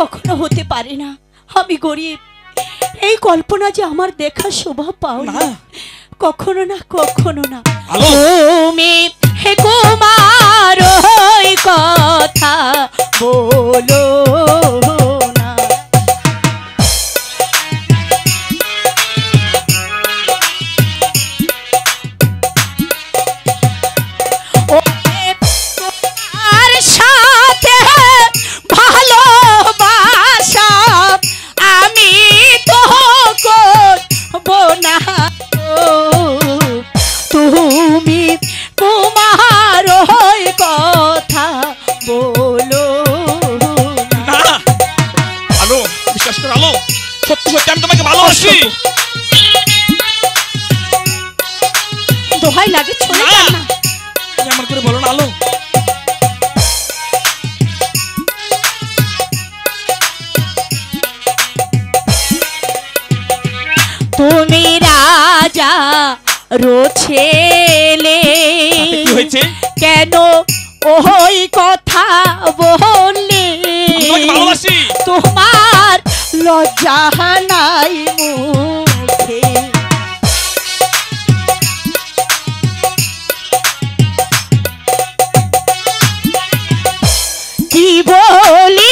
কখনো হতে পারে না। আমি গরিব, এই কল্পনা যে আমার দেখা শোভা পাও না, কখনো না, কখনো না। তুমি হে কুমার ওই কথা বলো না। তোমার সাথে ভালোবাসা আমি তো করব না। তুমি কুমার ওই কথা বলো না। আলো, বিশ্বাস করো আলো, সত্যি সত্যি আমি তোমাকে ভালোবাসি। দোহাই লাগে, চলে যান না। তুমি আমার করে বলো না আলো। তুমি রাজা ছেলে, কি হয়েছে? কেন ওই কথা বললে? ভালোবাসি। তোমার লজ্জা নাই মুখে? কি বলি